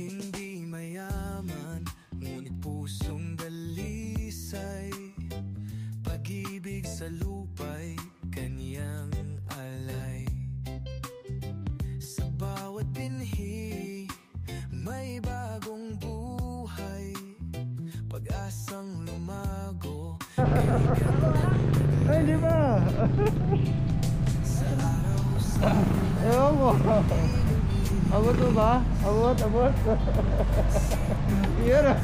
Hindi mayaman, ngunit pusong dalisay. Pag-ibig sa lupa'y kanyang alay. Sa bawat binhi, may bagong buhay. Pag-asang lumago. Ay, di ba? Sa araw sa Ewan mo. Abot mo ba? Abot. Yan ah.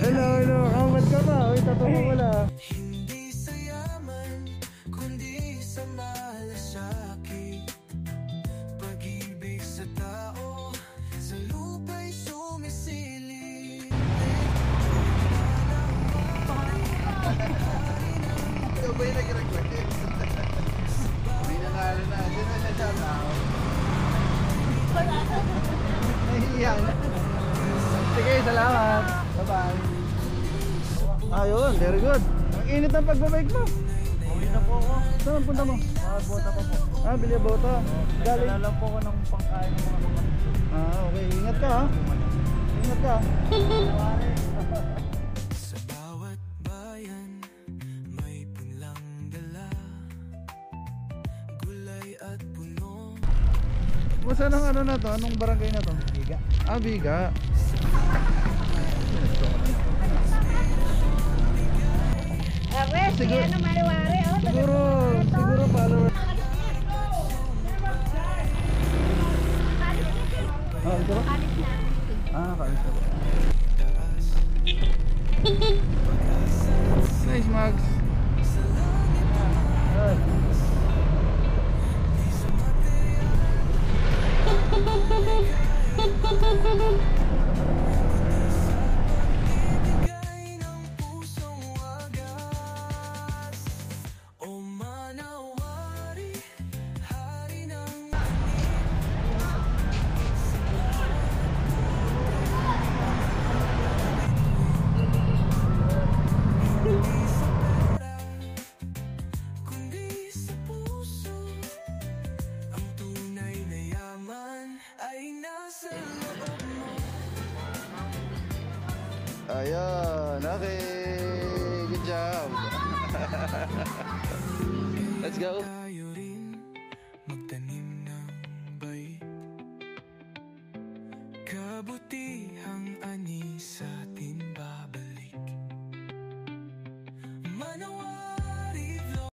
Hello. Abot ka ba? Uy, tatulong mo na. hindi sa yaman, kundi sa malasakit. Pag-ibig sa tao, sa lupa'y sumisilip. Ikaw ba yung nag-request? May nanalo na. Sino na siya tao? Nahihiyan. Sige, salamat. Bye-bye. Ayun, very good. Ang init ng pagbabike mo. Uwi na po ako. Saan punta mo? Bota pa po. Bili bota. Galing. Dala lang po ako ng pangkain ng mga kapatid. Okay. Ingat ka ha. Ingat ka. Sa bawat bayan, may punlang dala. Gulay at puno. Saan ang ano na to? Anong barangay na to? Biga. Biga. Sige, ano mari-wari, oh. Siguro follower. Ito? Kalis na. Nice, Mags. Bigay ng pusong wagas. O manawari, hari ng hindi sa pera, kundi sa puso. Ang tunay na yaman ay nasa loob mo. Ayun, okay. Good job. Let's go. Tayo rin magtanim ng bait. Kabutihang ani sa atin babalik. Manaw